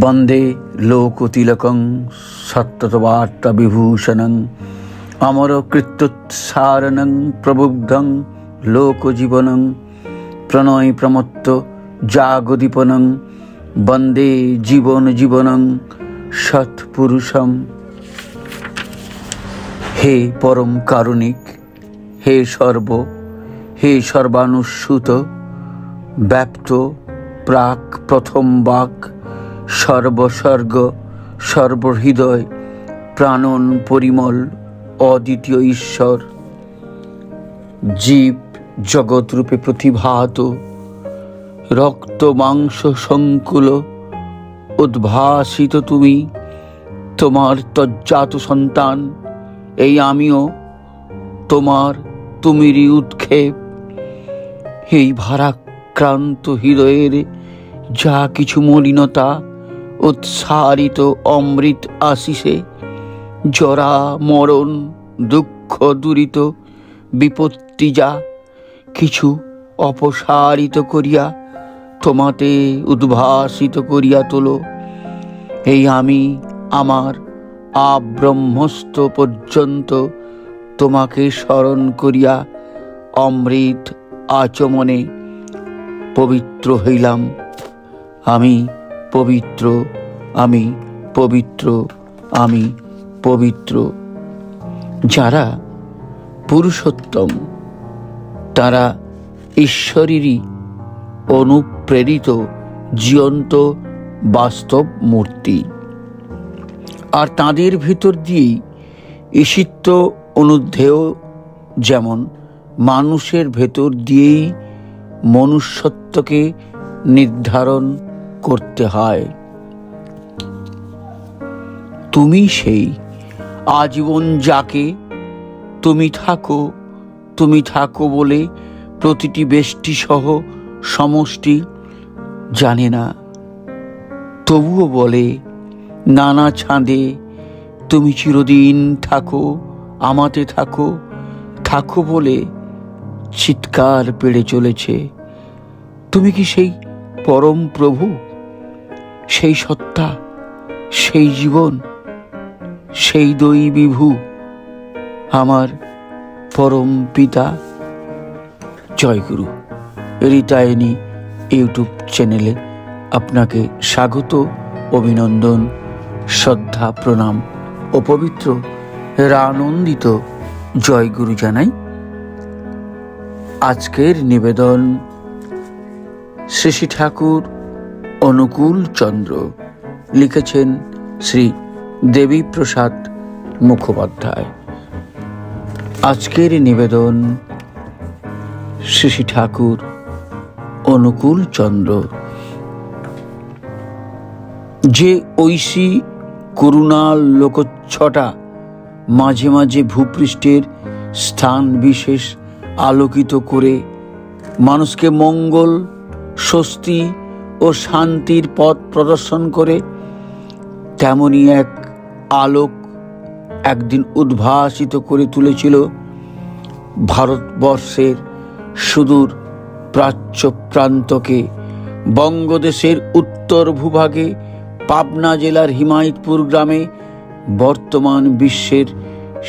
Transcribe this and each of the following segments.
বন্দে লোকতিলকং সত্যতবার্তা বিভূষণং অমর কৃত্যুৎসারণং প্রবুদ্ধং লোকজীবনং প্রণয় প্রমত্ত জাগদীপনং বন্দে জীবন জীবনং সৎপুরুষম। হে পরম কারুণিক, হে হে সর্বানুস্যূত, ব্যাপ্ত প্রাক প্রথম বাক, সর্বসর্গ সর্বহৃদয়, প্রাণন পরিমল অদ্বিতীয় ঈশ্বর, জীব জগৎরূপে প্রতিভাত, রক্ত মাংস সংকুল উদ্ভাসিত তুমি, তোমার তজ্জাত সন্তান এই আমিও, তোমার তুমিরই উৎক্ষেপ। এই ভারাক্রান্ত হৃদয়ের যা কিছু মলিনতা উৎসারিত অমৃত আশিসে, জরা মরণ দুঃখ দূরিত বিপত্তি যা কিছু অপসারিত করিয়া তোমাতে উদ্ভাসিত করিয়া তোলো। এই আমি আমার আব্রহ্মস্ত পর্যন্ত তোমাকে স্মরণ করিয়া অমৃত আচমনে পবিত্র হইলাম। আমি পবিত্র, আমি পবিত্র, আমি পবিত্র। যারা পুরুষোত্তম তারা ঈশ্বরেরই অনুপ্রেরিত জীবন্ত বাস্তব মূর্তি, আর তাদের ভিতর দিয়েই ঈশিত্ব অনুদ্ধেয়, যেমন মানুষের ভেতর দিয়েই মনুষ্যত্বকে নির্ধারণ করতে হয়। তুমি সেই আজীবন যাকে তুমি থাকো বলে প্রতিটি ব্যষ্টি সহ সমষ্টি জানে না, তবুও বলে নানা ছাঁদে তুমি চিরদিন থাকো, আমাতে থাকো, থাকো বলে চিৎকার পেড়ে চলেছে। তুমি কি সেই পরম প্রভু, সেই সত্তা, সেই জীবন, সেই দৈবিভূ, আমার পরম পিতা? জয়গুরু রিতায়নী ইউটিউব চ্যানেলে আপনাকে স্বাগত, অভিনন্দন, শ্রদ্ধা, প্রণাম ও পবিত্র আনন্দিত জয়গুরু জানাই। আজকের নিবেদন শ্রী শ্রী ঠাকুর অনুকূল চন্দ্র, লিখেছেন শ্রী দেবীপ্রসাদ মুখোপাধ্যায়। আজকের নিবেদন শ্রী শ্রী ঠাকুর অনুকূল চন্দ্র। যে ঐশী করুণার লোকচ্ছটা মাঝে মাঝে ভূপৃষ্ঠের স্থান বিশেষ আলোকিত করে মানুষকে মঙ্গল, স্বস্তি ও শান্তির পথ প্রদর্শন করে, তেমনি এক আলোক একদিন উদ্ভাসিত করে তুলেছিল ভারতবর্ষের সুদূর প্রাচ্য প্রান্তকে। বঙ্গদেশের উত্তর ভূভাগে পাবনা জেলার হিমায়তপুর গ্রামে বর্তমান বিশ্বের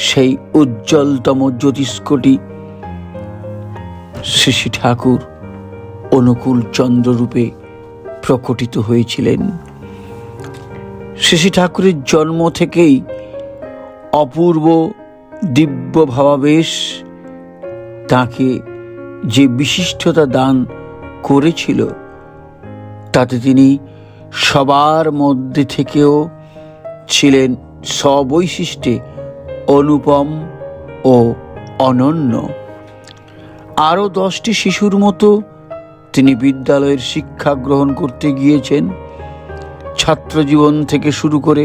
সেই উজ্জ্বলতম জ্যোতিষ্কটি শ্রী শ্রী ঠাকুর অনুকূল চন্দ্ররূপে প্রকটিত হয়েছিলেন। শ্রী শ্রী ঠাকুরের জন্ম থেকেই অপূর্ব দিব্য ভাবাবেশ তাকে যে বিশিষ্টতা দান করেছিল, তাতে তিনি সবার মধ্যে থেকেও ছিলেন স্ববৈশিষ্ট্যে অনুপম ও অনন্য। আরও 10টি শিশুর মতো তিনি বিদ্যালয়ের শিক্ষা গ্রহণ করতে গিয়েছেন। ছাত্র জীবন থেকে শুরু করে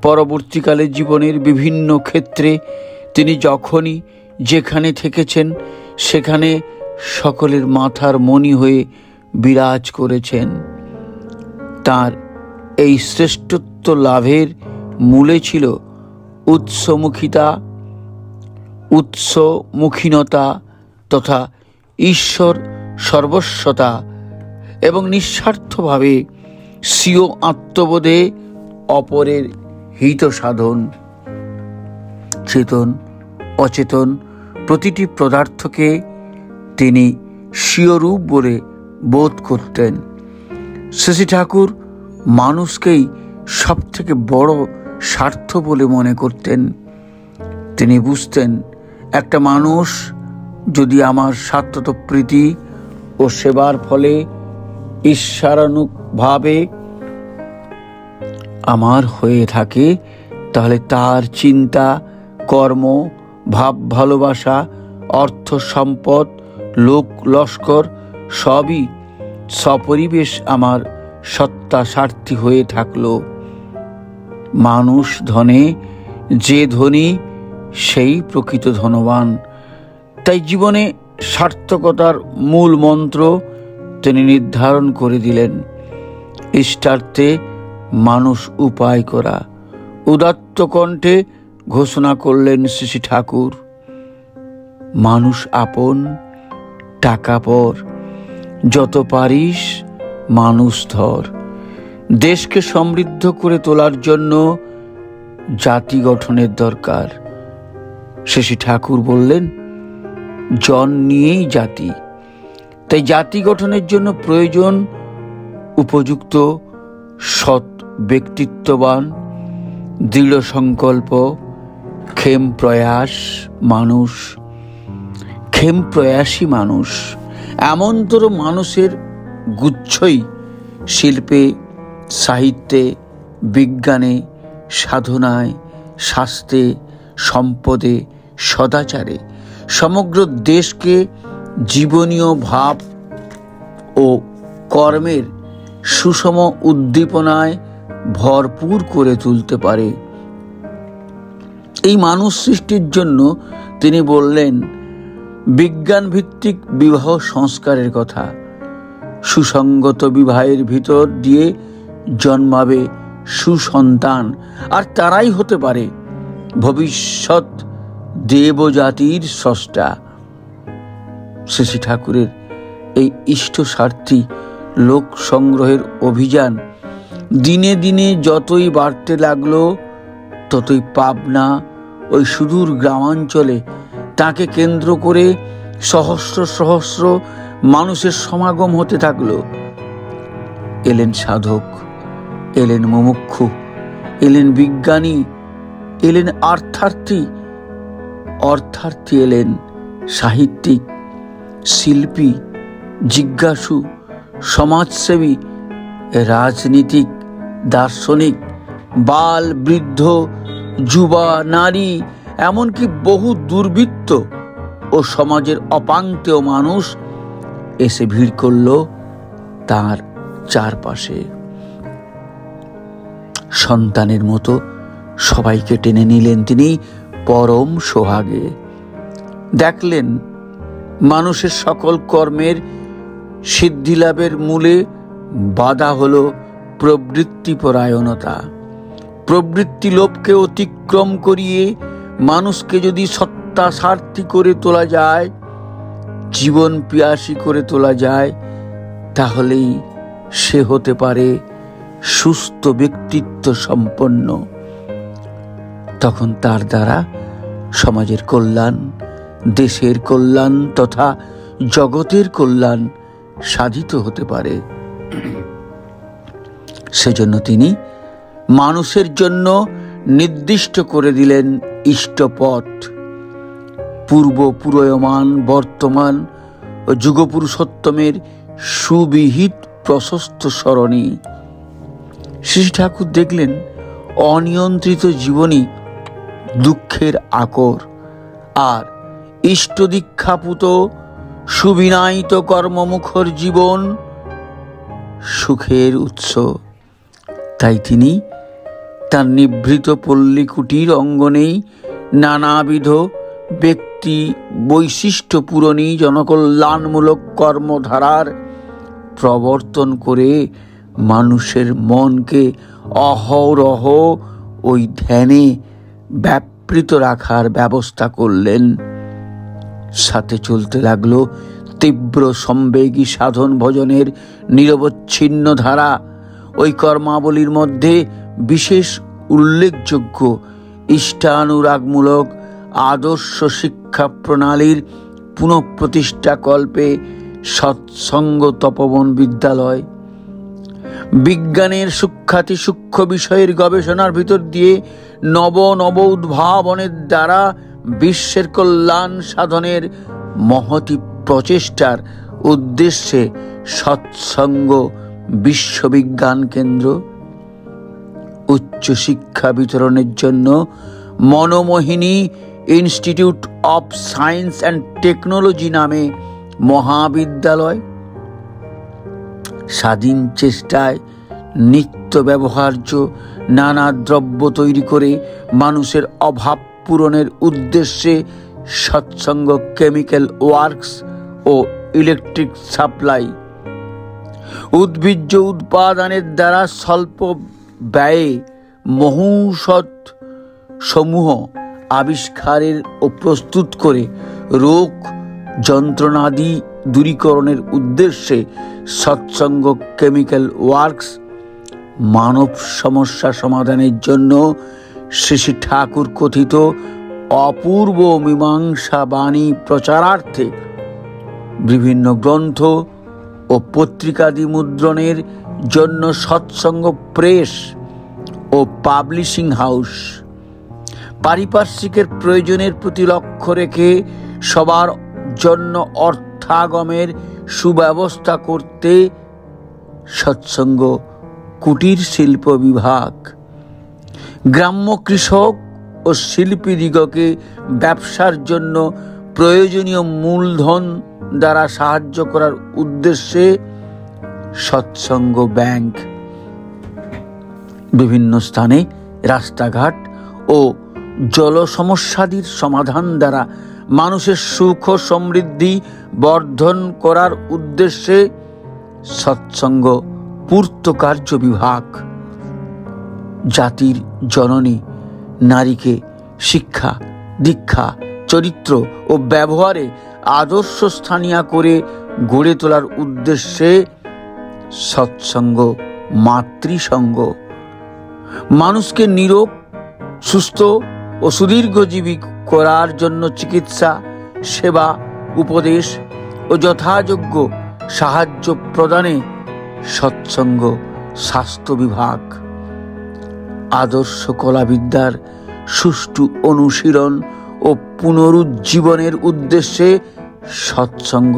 পরবর্তীকালে জীবনের বিভিন্ন ক্ষেত্রে তিনি যখনই যেখানে থেকেছেন সেখানে সকলের মাথার মণি হয়ে বিরাজ করেছেন। তার এই শ্রেষ্ঠত্ব লাভের মূলে ছিল উৎসমুখীনতা তথা ঈশ্বর সর্বস্বতা এবং নিঃস্বার্থভাবে স্বীয় আত্মবোধে অপরের হিত সাধন। চেতন অচেতন প্রতিটি পদার্থকে তিনি স্বীয় রূপ বলে বোধ করতেন। শ্রী ঠাকুর মানুষকেই সব থেকে বড় স্বার্থ বলে মনে করতেন। তিনি বুঝতেন, একটা মানুষ যদি আমার স্বার্থতপ্রীতি ও সেবার ফলে ঈশ্বরানুভাবে আমার হয়ে থাকে, তাহলে তার চিন্তা, কর্ম, ভাব, ভালোবাসা, অর্থ, সম্পদ, লোক লস্কর সবই সপরিবেশ আমার সত্তা স্বার্থী হয়ে থাকলো। মানুষ ধনে যে ধনী সেই প্রকৃত ধনবান। তাই জীবনে সার্থকতার মূল মন্ত্র তিনি নির্ধারণ করে দিলেন। ইষ্টার্থে মানুষ উপায় করা। উদাত্ত কণ্ঠে ঘোষণা করলেন শ্রী ঠাকুর, মানুষ আপন, টাকা পর, যত পারিস মানুষ ধর। দেশকে সমৃদ্ধ করে তোলার জন্য জাতি গঠনের দরকার। শ্রী ঠাকুর বললেন, জন নিয়েই জাতি। তাই জাতি গঠনের জন্য প্রয়োজন উপযুক্ত সৎ ব্যক্তিত্ববান, দৃঢ় সংকল্প, ক্ষেম প্রয়াসী মানুষ। এমনতর মানুষের গুচ্ছই শিল্পে, সাহিত্যে, বিজ্ঞানে, সাধনায়, শাস্ত্রে, সম্পদে, সদাচারে সমগ্র দেশকে জীবনীয় ভাব ও কর্মের সুষম উদ্দীপনায় ভরপুর করে তুলতে পারে। এই মানুষ সৃষ্টির জন্য তিনি বললেন বিজ্ঞান ভিত্তিক বিবাহ সংস্কারের কথা। সুসঙ্গত বিবাহের ভিতর দিয়ে জন্মাবে সুসন্তান, আর তারাই হতে পারে ভবিষ্যৎ দেবজাতির স্রষ্টা। শ্রী ঠাকুরের এই ইষ্টস্বার্থী লোক সংগ্রহের অভিযান দিনে দিনে যতই বাড়তে লাগলো, ততই পাবনা ওই সুদূর গ্রামাঞ্চলে তাকে কেন্দ্র করে সহস্র সহস্র মানুষের সমাগম হতে থাকলো। এলেন সাধক, এলেন মুমুক্ষু, এলেন বিজ্ঞানী, এলেন অর্থার্থী এলেন সাহিত্যিক, শিল্পী, জিজ্ঞাসু, সমাজসেবী, রাজনীতিক, দার্শনিক, বাল, বৃদ্ধ, যুবা, নারী, এমনকি বহু দুর্বৃত্ত ও সমাজের অপাঙ্ক্তেয় মানুষ এসে ভিড় করল তার চারপাশে। সন্তানের মতো সবাইকে টেনে নিলেন তিনি পরম সোহাগে। দেখলেন মানুষের সকল কর্মের সিদ্ধিলাভের মূলে বাধা হলো প্রবৃত্তিপরায়ণতা। প্রবৃত্তি লোভকে অতিক্রম করিয়ে মানুষকে যদি সত্তা স্বার্থী করে তোলা যায়, জীবন পিয়াসী করে তোলা যায়, তাহলেই সে হতে পারে সুস্থ ব্যক্তিত্ব সম্পন্ন। তখন তার দ্বারা সমাজের কল্যাণ, দেশের কল্যাণ তথা জগতের কল্যাণ সাধিত হতে পারে। সেজন্য তিনি মানুষের জন্য নির্দিষ্ট করে দিলেন ইষ্টপথ। পূর্ব, পুরোয়মান, বর্তমান ও যুগপুরুষোত্তমের সুবিহিত প্রশস্ত সরণি। শ্রী ঠাকুর দেখলেন অনিয়ন্ত্রিত জীবনই দুঃখের আকর, আর ইষ্টদীক্ষাপুত সুবিনায়িত কর্মমুখর জীবন সুখের উৎস। তাই তিনি তার নিভৃত পল্লী কুটির অঙ্গনেই নানাবিধ ব্যক্তি বৈশিষ্ট্য পূরণী জনকল্যাণমূলক কর্মধারার প্রবর্তন করে মানুষের মনকে অহরহ ওই ধ্যানে ব্যাপৃত রাখার ব্যবস্থা করলেন। সাথে চলতে লাগলো তীব্র সম্বেগী সাধন ভজনের নিরবচ্ছিন্ন ধারা। ওই কর্মাবলীর মধ্যে বিশেষ উল্লেখযোগ্য ইষ্টানুরাগমূলক আদর্শ শিক্ষা প্রণালীর পুনঃপ্রতিষ্ঠাকল্পে সৎসঙ্গ তপবন বিদ্যালয়, বিজ্ঞানের সূক্ষ্মাতি সূক্ষ্ম বিষয়ের গবেষণার ভিতর দিয়ে নব নব উদ্ভাবনের দ্বারা বিশ্বের কল্যাণ সাধনের মহতি প্রচেষ্টার উদ্দেশ্যে সৎসঙ্গ বিশ্ববিজ্ঞান কেন্দ্র, উচ্চশিক্ষা বিতরণের জন্য Monomohini institute of science and technology নামে মহাবিদ্যালয়, স্বাধীন চেষ্টায় নিত্য ব্যবহার্য নানা দ্রব্য তৈরি করে মানুষের অভাব পূরণের উদ্দেশ্যে সৎসঙ্গ কেমিক্যাল ওয়ার্কস ও ইলেকট্রিক সাপ্লাই, উদ্ভিজ্জ উৎপাদনের দ্বারা স্বল্প ব্যয়ে মহৌষধ সমূহ আবিষ্কারের ও প্রস্তুত করে রোগ যন্ত্রণাদি দূরীকরণের উদ্দেশ্যে সৎসঙ্গ কেমিক্যাল ওয়ার্কস, মানব সমস্যা সমাধানের জন্য শ্রী শ্রী ঠাকুর কথিত অপূর্ব মীমাংসা বাণী প্রচারার্থে বিভিন্ন গ্রন্থ ও পত্রিকাদি মুদ্রণের জন্য সৎসঙ্গ প্রেস ও পাবলিশিং হাউস, পারিপার্শ্বিকের প্রয়োজনের প্রতি লক্ষ্য রেখে সবার জন্য অর্থাগমের সুব্যবস্থা করতে সৎসঙ্গ কুটির শিল্প বিভাগ, গ্রাম্য কৃষক ও শিল্পীদিগকে ব্যবসার জন্য প্রয়োজনীয় মূলধন দ্বারা সাহায্য করার উদ্দেশ্যে সৎসঙ্গ ব্যাংক, বিভিন্ন স্থানে রাস্তাঘাট ও জল সমস্যাদির সমাধান দ্বারা মানুষের সুখ ও সমৃদ্ধি বর্ধন করার উদ্দেশ্যে সৎসঙ্গ পূর্ত কার্য বিভাগ, জাতির জননী নারীকে শিক্ষা দীক্ষা চরিত্র ও ব্যবহারে আদর্শ স্থানীয় করে গড়ে তোলার উদ্দেশ্যে সৎসঙ্গ মাতৃসঙ্গ, মানুষকে নিরোগ সুস্থ ও সুদীর্ঘজীবী করার জন্য চিকিৎসা সেবা উপদেশ ও যথাযোগ্য সাহায্য প্রদানে সৎসঙ্গ স্বাস্থ্য বিভাগ, আদর্শ কলাবিদ্যার সুষ্ঠু অনুশীলন ও পুনরুজ্জীবনের উদ্দেশ্যে সৎসঙ্গ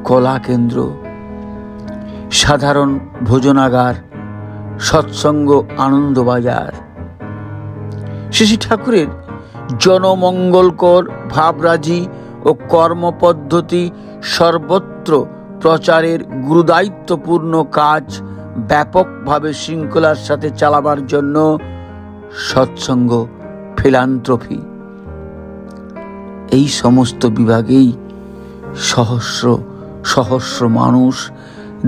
কলা কেন্দ্র, সাধারণ ভোজনাগার সৎসঙ্গ আনন্দবাজার। শ্রী ঠাকুরের জনমঙ্গলকর ভাবরাজি ও কর্মপদ্ধতি সর্বত্র প্রচারের গুরুদায়িত্বপূর্ণ কাজ ব্যাপকভাবে শৃঙ্খলার সাথে চালাবার জন্য সৎসঙ্গ ফিলান্থ্রপি, এই সমস্ত বিভাগেই সহস্র সহস্র মানুষ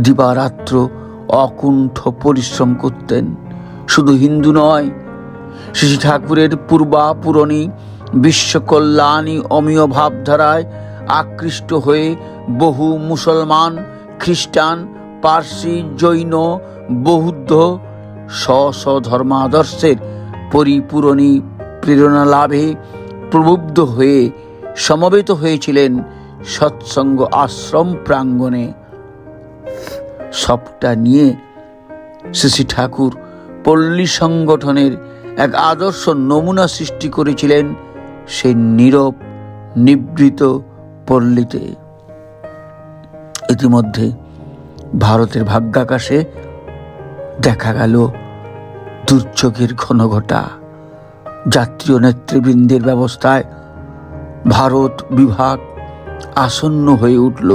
দিবারাত্র অকুণ্ঠ পরিশ্রম করতেন। শুধু হিন্দু নয়, শ্রী ঠাকুরের পূর্বাপূরণী বিশ্বকল্যাণী অমীয় ভাবধারায় আকৃষ্ট হয়ে বহু মুসলমান, খ্রিস্টান, পার্সি, জৈন, বৌদ্ধ স্ব ধর্মাদর্শের পরিপূরণী প্রেরণা লাভে প্রবুদ্ধ হয়ে সমবেত হয়েছিলেন সৎসঙ্গ আশ্রম প্রাঙ্গণে। সবটা নিয়ে শ্রী ঠাকুর পল্লী সংগঠনের এক আদর্শ নমুনা সৃষ্টি করেছিলেন সেই নীরব নিভৃত পল্লীতে। ইতিমধ্যে ভারতের ভাগ্যাকাশে দেখা গেল দুর্যোগের ঘনঘটা। যাত্রী ও নেতৃবৃন্দের ব্যবস্থায় ভারত বিভাগ আসন্ন হয়ে উঠল।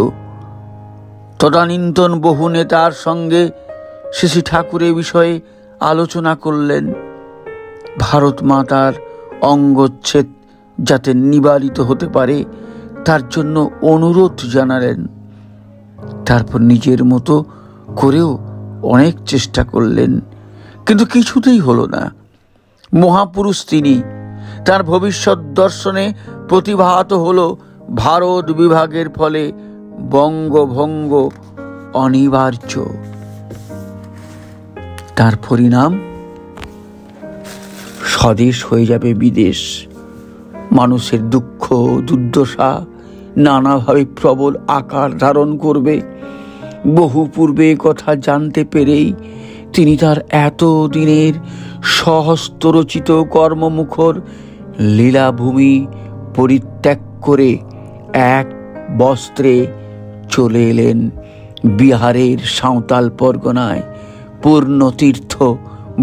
তদানীন্তন বহু নেতার সঙ্গে শ্রী ঠাকুরের বিষয়ে আলোচনা করলেন। ভারত মাতার অঙ্গচ্ছেদ যাতে নিবারিত হতে পারে তার জন্য অনুরোধ জানালেন। তারপর নিজের মতো করেও অনেক চেষ্টা করলেন, কিন্তু কিছুতেই হলো না। মহাপুরুষ তিনি, তার ভবিষ্যৎ দর্শনে প্রতিভাত হলো ভারত বিভাগের ফলে বঙ্গভঙ্গ অনিবার্য। তার পরিণাম স্বদেশ হয়ে যাবে বিদেশ। মানুষের দুঃখ দুর্দশা নানাভাবে প্রবল আকার ধারণ করবে। বহু পূর্বে কথা জানতে পেরেই তিনি তার এতদিনের সহস্ররচিত কর্মমুখর লীলাভূমি পরিত্যাগ করে এক বস্ত্রে চলে এলেন বিহারের সাঁওতাল পরগনায় পূর্ণতীর্থ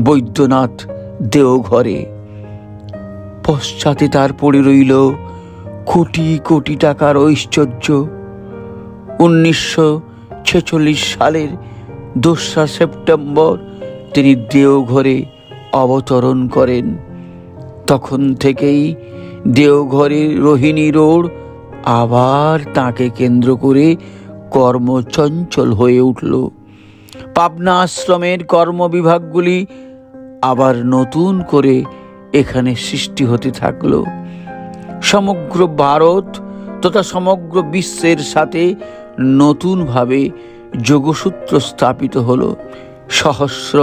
বৈদ্যনাথ দেওঘরে। পশ্চাতে তার পড়ে রইল কোটি কোটি টাকার ঐশ্বর্য। 1946 সালের 2রা সেপ্টেম্বর তিনি দেওঘরে অবতরণ করেন। তখন থেকেই দেওঘরের রোহিণী রোড আবার তাকে কেন্দ্র করে কর্মচঞ্চল হয়ে উঠল। পাবনা আশ্রমের কর্মবিভাগগুলি আবার নতুন করে এখানে সৃষ্টি হতে থাকলো। সমগ্র ভারত তথা সমগ্র বিশ্বের সাথে নতুনভাবে যোগসূত্র স্থাপিত হলো। সহস্র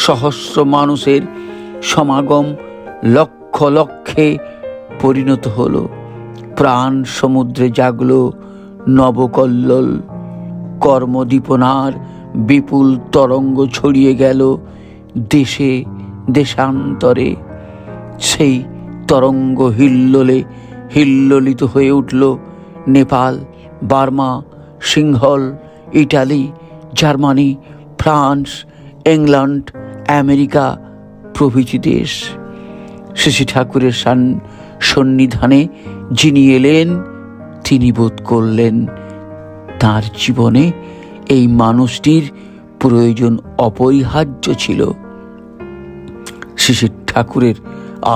সহস্র মানুষের সমাগম লক্ষ লক্ষে পরিণত হলো। প্রাণ সমুদ্রে জাগলো নবকল্লোল। কর্মদীপনার বিপুল তরঙ্গ ছড়িয়ে গেল দেশে দেশান্তরে। সেই তরঙ্গ হিল্লোলে হিল্লোলিত হয়ে উঠল Nepal, Burma, Sinhala, Italy, Germany, France, England, America প্রভৃতি দেশ। শ্রী ঠাকুরের সন্নিধানে যিনি এলেন তিনি বোধ করলেন তার জীবনে এই মানুষটির প্রয়োজন অপরিহার্য ছিল। শ্রী ঠাকুরের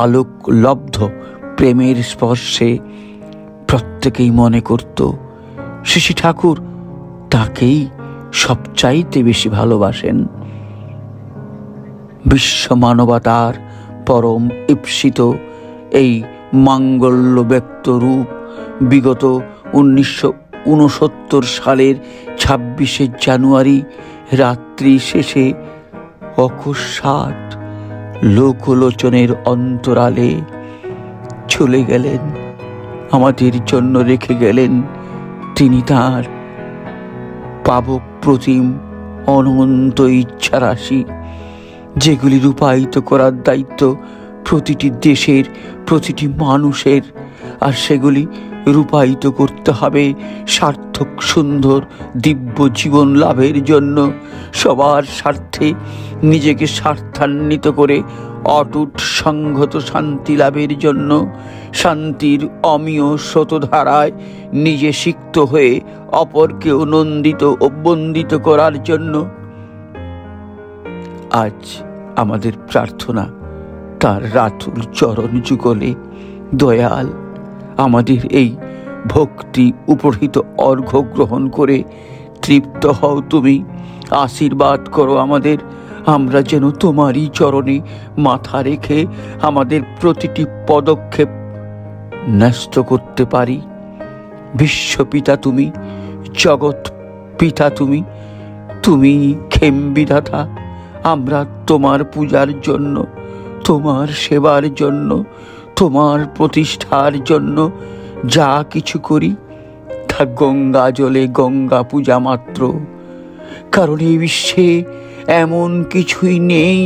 আলোক লব্ধ প্রেমের স্পর্শে প্রত্যেকেই মনে করত শ্রী ঠাকুর তাকেই সবচাইতে বেশি ভালোবাসেন। বিশ্ব মানবতার পরম ঈপ্সিত এই মাঙ্গল্য ব্যক্ত রূপ বিগত 1969 সালের 26শে জানুয়ারি রাত্রি শেষে অকস্মাৎ লোকলোচনের অন্তরালে চলে গেলেন। আমাদের জন্য রেখে গেলেন তিনি তাঁর পাবক প্রতিম অনন্ত ইচ্ছা রাশি, যেগুলি রূপায়িত করার দায়িত্ব প্রতিটি দেশের প্রতিটি মানুষের। আর সেগুলি রূপায়িত করতে হবে সার্থক সুন্দর দিব্য জীবন লাভের জন্য। সবার স্বার্থে নিজেকে স্বার্থান্বিত করে অটুট সংহত শান্তি লাভের জন্য, শান্তির অমীয় স্রোতধারায় নিজে সিক্ত হয়ে অপরকেও নন্দিত অভ্যন্দিত করার জন্য। আজ আমাদের প্রার্থনা তার রাতুল চরণ যুগলে দয়াল আমাদের এই ভক্তি উপরহিত অর্ঘ্য গ্রহণ করে তৃপ্ত হও তুমি। আশীর্বাদ করো আমাদের, আমরা যেন তোমারই চরণে মাথা রেখে আমাদের প্রতিটি পদক্ষেপ ন্যস্ত করতে পারি। বিশ্বপিতা তুমি, জগৎ পিতা তুমি, তুমি ক্ষেমবিধাতা। আমরা তোমার পূজার জন্য, তোমার সেবার জন্য, তোমার প্রতিষ্ঠার জন্য যা কিছু করি তা গঙ্গা জলে গঙ্গা পূজা মাত্র। কারণ এই বিশ্বে এমন কিছুই নেই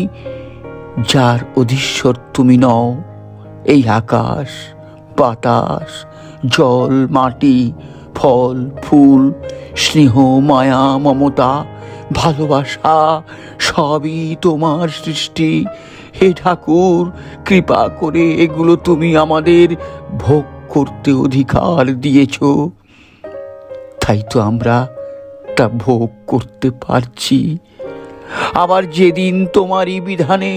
যার অধীশ্বর তুমি নও। এই আকাশ, বাতাস, জল, মাটি, ফল, ফুল, স্নেহ, মায়া, মমতা, ভালোবাসা সবই তোমার সৃষ্টি। হে ঠাকুর, কৃপা করে এগুলো তুমি আমাদের ভোগ করতে অধিকার দিয়েছ। তাই তো আমরা তা ভোগ করতে পারছি। আবার যেদিন তোমারই বিধানে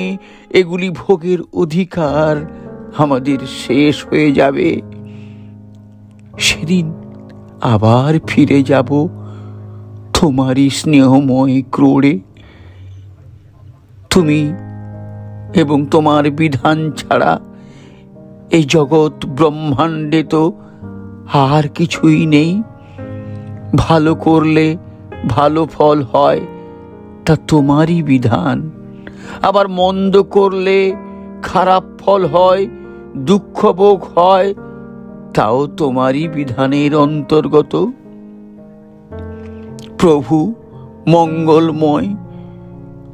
এগুলি ভোগের অধিকার আমাদের শেষ হয়ে যাবে, সেদিন আবার ফিরে যাব তোমারই স্নেহময় ক্রোড়ে। তুমি এবং তোমার বিধান ছাড়া এই জগৎ ব্রহ্মাণ্ডে তো আর কিছুই নেই। ভালো করলে ভালো ফল হয়, তা তোমারই বিধান। আবার মন্দ করলে খারাপ ফল হয়, দুঃখ ভোগ হয়, তাও তোমারই বিধানের অন্তর্গত। প্রভু মঙ্গলময়,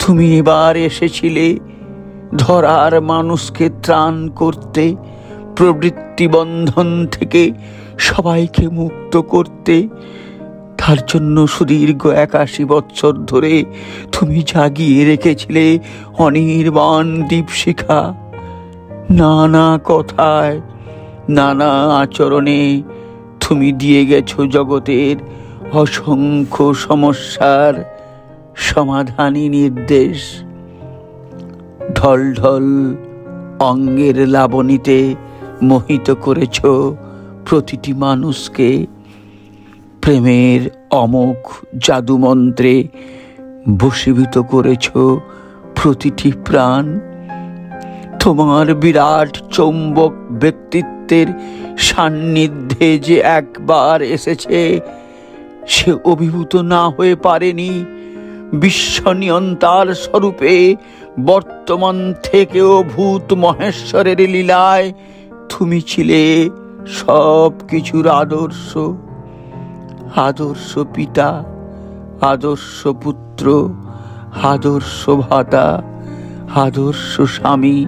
তুমি এবার এসেছিলে ধরার মানুষকে ত্রাণ করতে, প্রবৃত্তি বন্ধন থেকে সবাইকে মুক্ত করতে। তার জন্য সুদীর্ঘ 81 বৎসর ধরে তুমি জাগিয়ে রেখেছিলে অনির্বাণ দীপশিখা। নানা কথায়, নানা আচরণে তুমি দিয়ে গেছো জগতের অসংখ্য সমস্যার সমাধানী নির্দেশ। ঢল ঢল অঙ্গের লাবণীতে মোহিত করেছ প্রতিটি মানুষকে, প্রেমের অমোঘ জাদুমন্ত্রে বশীভূত করেছ প্রতিটি প্রাণ। তোমার বিরাট চৌম্বক ব্যক্তিত্বের সান্নিধ্যে যে একবার এসেছে, সে অভিভূত না হয়ে পারেনি। বিশ্ব নিয়ন্তার স্বরূপে বর্তমান থেকেও ভূত মহেশ্বরের লীলায় তুমি ছিলে সব কিছুর আদর্শ। আদর্শ পিতা, আদর্শ পুত্র, আদর্শ ভ্রাতা, আদর্শ স্বামী,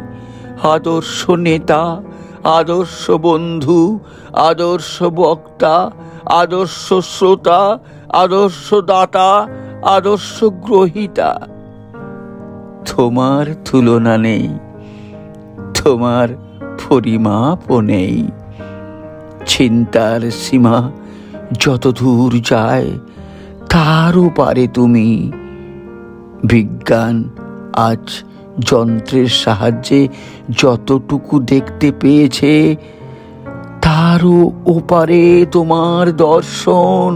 আদর্শ নেতা, আদর্শ বন্ধু, আদর্শ বক্তা, আদর্শ শ্রোতা, আদর্শ দাতা, আদর্শ গ্রহীতা। তোমার তুলনা নেই, তোমার পরিমাপও নেই। চিন্তার সীমা যত দূর যায় তারও পারে তুমি। বিজ্ঞান আজ যন্ত্রের সাহায্যে যতটুকু দেখতে পেয়েছে, তারও ওপারে তোমার দর্শন।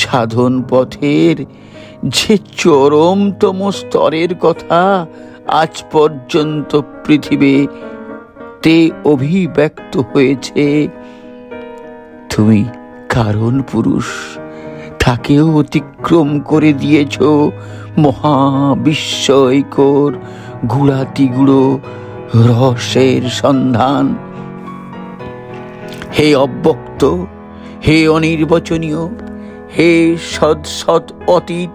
সাধন পথের যে চরমতম স্তরের কথা আজ পর্যন্ত পৃথিবীতে অভিব্যক্ত হয়েছে, তুমি কারণ পুরুষ তাকেও অতিক্রম করে দিয়েছ মহাবিস্ময়কর গুড়াতিগুড়ো রহস্যের সন্ধান। হে অব্যক্ত, হে অনির্বচনীয়, হে সৎ সৎ অতীত,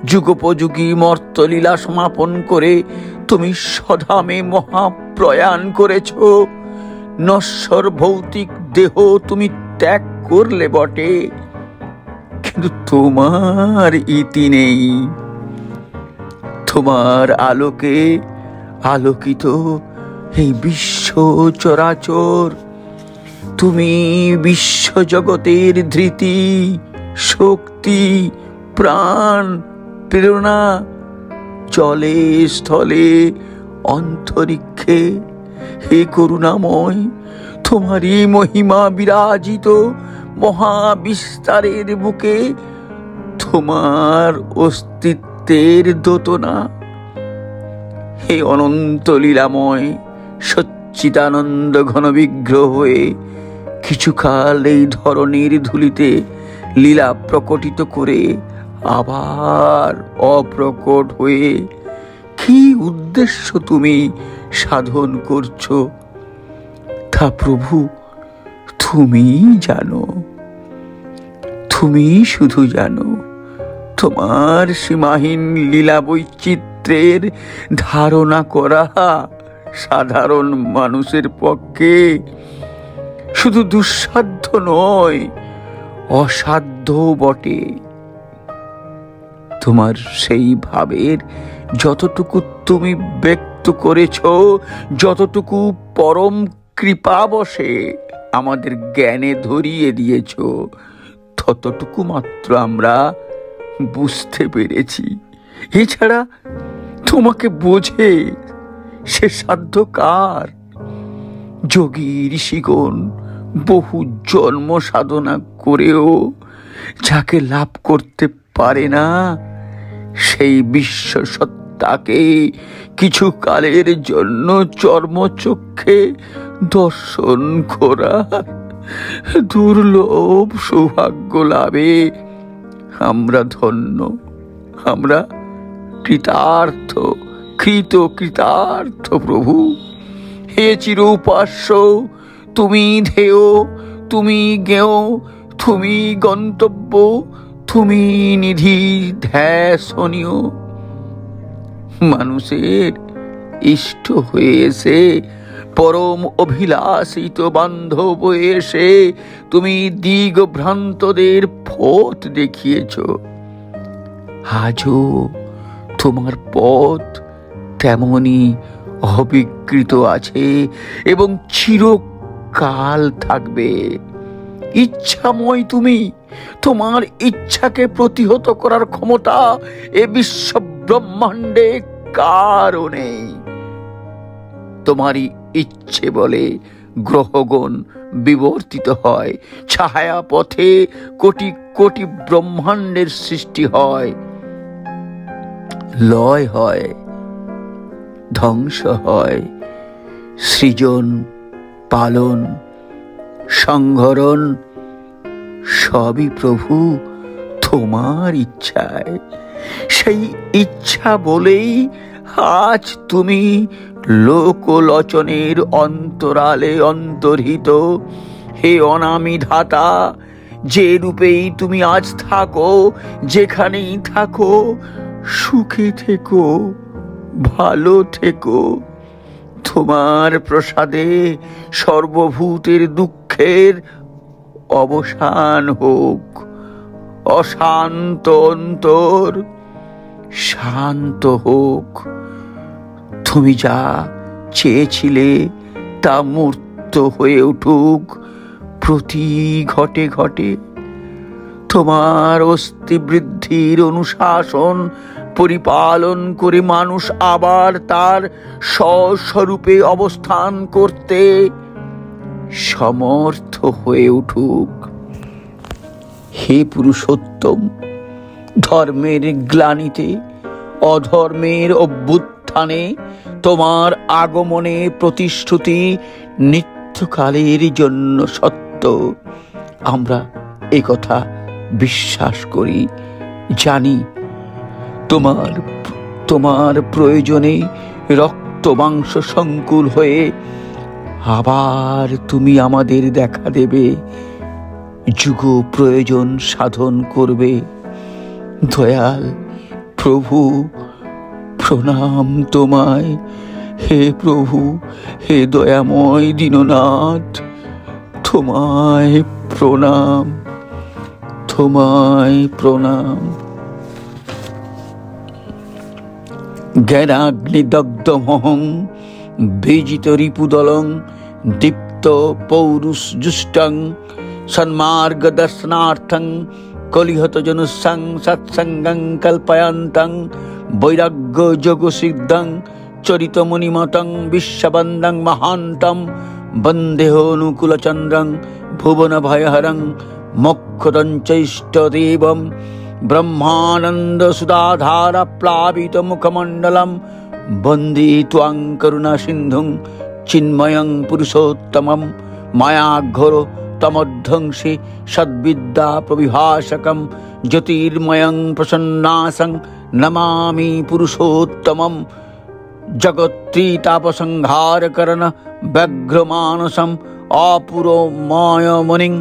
যুগোপযোগী মর্তলীলা সমাপন করে তুমি সধামে মহাপ্রয়াণ করেছ। নশ্বর ভৌতিক দেহ তুমি ত্যাগ করলে বটে, কিন্তু তোমার ইতি নেই। তোমার আলোকে আলোকিত এই বিশ্ব চরাচর। তুমি বিশ্বজগতের ধৃতি, শক্তি, প্রাণ, প্রেরণা, জলে স্থলে অন্তরিক্ষে। হে করুণাময়, তোমারই মহিমা বিরাজিত মহাবিস্তারের বুকে, তোমার অস্তিত্বের দোতনা। হে অনন্ত লীলাময়, সচ্চিদানন্দ ঘন বিগ্রহ হয়ে কিছুকাল এই ধরনের ধুলিতে লীলা প্রকটিত করে আবার অপ্রকট হয়ে কি উদ্দেশ্য তুমি সাধন করছো, তা প্রভু তুমি জানো। তুমি শুধু জানো। তোমার সীমাহীন লীলা বৈচিত্র্যের ধারণা করা সাধারণ মানুষের পক্ষে শুধু দুঃসাধ্য নয়, অসাধ্য বটে। তোমার সেই ভাবের যতটুকু তুমি ব্যক্ত করেছ, যতটুকু পরম কৃপাবশে আমাদের জ্ঞানে ধরিয়ে দিয়েছ, ততটুকু মাত্র আমরা বুঝতে পেরেছি। এছাড়া তোমাকে বোঝে সে সাধ্য কার? যোগী ঋষিগণ বহু জন্ম সাধনা করেও যাকে লাভ করতে পারে না, সেই বিশ্ব সত্তাকে কিছু কালের জন্য চর্মচক্ষে দর্শন করা দুর্লভ সৌভাগ্য লাভে আমরা ধন্য, আমরা কৃতার্থ। কৃতার্থ প্রভু। হে চির উপাস্য, তুমি ধেয়, তুমি জ্ঞেয়, তুমি গন্তব্য, তুমি নিধি ধ্যাসনীয়। মানুষের ইষ্ট হয়েছে, পরম অভিলাষিত বান্ধব এসে তুমি দিগভ্রান্তদের পথ দেখিয়েছ। আজও তোমার পথ তেমনি অবিকৃত আছে এবং চিরকাল থাকবে। ইচ্ছাময় তুমি, তোমার ইচ্ছাকে প্রতিহত করার ক্ষমতা এ বিশ্ব ব্রহ্মাণ্ডে কারও নেই। তোমারই ইচ্ছে বলে গ্রহগণ বিবর্তিত হয়, ছায়া পথে কোটি কোটি ব্রহ্মাণ্ডের সৃষ্টি হয়, লয় হয়, ধ্বংস হয়। সৃজন, পালন, সংহরণ সবই প্রভু তোমার ইচ্ছায়। সেই ইচ্ছা বলেই আজ তুমি লোকলোচনের অন্তরালে অন্তর্হিত। হে অনামী ধাতা, যে রূপেই তুমি আজ থাকো, যেখানেই থাকো, সুখে থেকো, ভালো থেকো। তোমার প্রসাদে সর্বভূতের দুঃখের অবসান হোক। অশান্ত অন্তর শান্ত হোক। তুমি যা চেয়েছিলে তা মূর্ত হয়ে উঠুক প্রতি ঘটে ঘটে। তোমার অস্থিবৃদ্ধির অনুশাসন পরিপালন করে মানুষ আবার তার স্বস্বরূপে অবস্থান করতে সমর্থ হয়ে উঠুক। হে পুরুষোত্তম, ধর্মের গ্লানিতে, অধর্মের অভ্যুত্থানে তোমার আগমনে প্রতিশ্রুতি নিত্যকালের জন্য সত্য। আমরা একথা বিশ্বাস করি, জানি। তোমার প্রয়োজনে রক্ত মাংস সংকুল হয়ে আবার তুমি আমাদের দেখা দেবে, যুগ প্রয়োজন সাধন করবে। দয়াল প্রভু, প্রণাম তোমায়। হে প্রভু, হে দয়াময় দীননাথ, তোমায় প্রণাম, তোমায় প্রণাম। জ্ঞানাগ্নিদগ্ধমহং বিজিত রিপুদলং দীপ্ত পৌরুষজুষ্টং সন্মার্গদর্শনার্থং কলিহত জনুসং সৎসঙ্গং কল্পয়ন্তং বৈরাগ্য যোগ সিদ্ধং চরিত মুনিমতং বিশ্ববন্দং মহান্তম বন্দেহনুকূলচন্দ্রং ভুবন ভয়হরং মোক্ষদঞ্চৈষ্টদেবম ব্রহ্মানন্দ সুধাধারা প্লাবিত মুখমণ্ডলম বন্দে ত্বং করুণা সিন্ধুং চিন্ময়ং পুরুষোত্তমম মায়াঘোর তমধ্বংসে সদ্বিদ্যা প্রবিভাসকম জ্যোতির্ময়ং প্রসন্নাসং নমামি পুরুষোত্তমম জগত্রিতাপসংহারকরণ ব্যঘ্রমানসম অপুরময়মণিং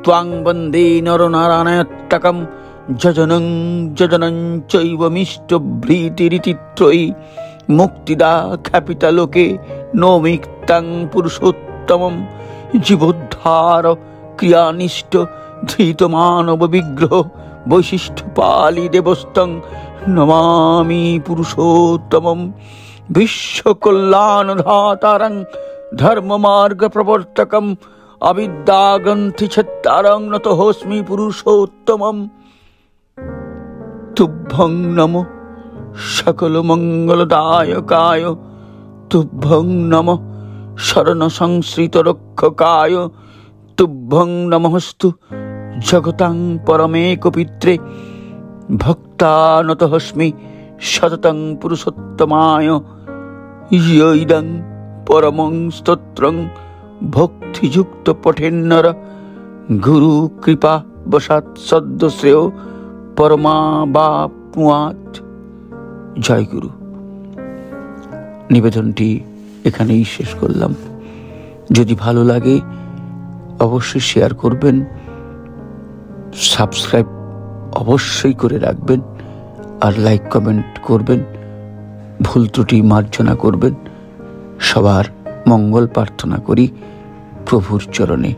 ত্বং বন্দে নরনারায়ণত্তকম যজনং যজনং চৈবমিষ্টভৃতিরিতি ত্রয়ী মুক্তিদা খ্যাপিতলোকে নৌমিক্তং পুরুষোত্তমম জীবোদ্ধার ক্রিয়ানিষ্ঠ ধৃত মানব বিগ্রহ বৈশিষ্ট্যপালি দেবস্তং নমামি পুরুষোত্তমম বিশ্বকল্যাণধাতারং ধর্মমার্গ প্রবর্তকম অবিদ্যাগ্রন্থিচ্ছেত্তারং নতোऽস্মি পুরুষোত্তমম তুভ্যং নমো সকল মঙ্গলদায়কায় তুভ্যং নমঃ শরণ সংশ্রিত রক্ষকায় তুভ্যং নমস্তু জগতাং পরমেক পিত্রে ভক্তানতোऽস্মি সততং পুরুষোত্তমায় ইয়ৈদং পরমং স্তোত্রং ভক্তিযুক্ত পঠেন্নর গুরু কৃপা বসাৎ সদ্য শ্রেয় পরমাবাপ্নুয়াৎ। জয় গুরু। নিবেদনটি এখানেই শেষ করলাম। যদি ভালো লাগে অবশ্যই শেয়ার করবেন, সাবস্ক্রাইব অবশ্যই করে রাখবেন, আর লাইক কমেন্ট করবেন, ভুল ত্রুটি মার্জনা করবেন। সবার মঙ্গল প্রার্থনা করি প্রভুর চরণে।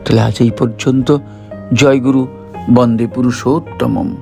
তাহলে আজ এই পর্যন্ত। জয় গুরু, বন্দে পুরুষোত্তমম।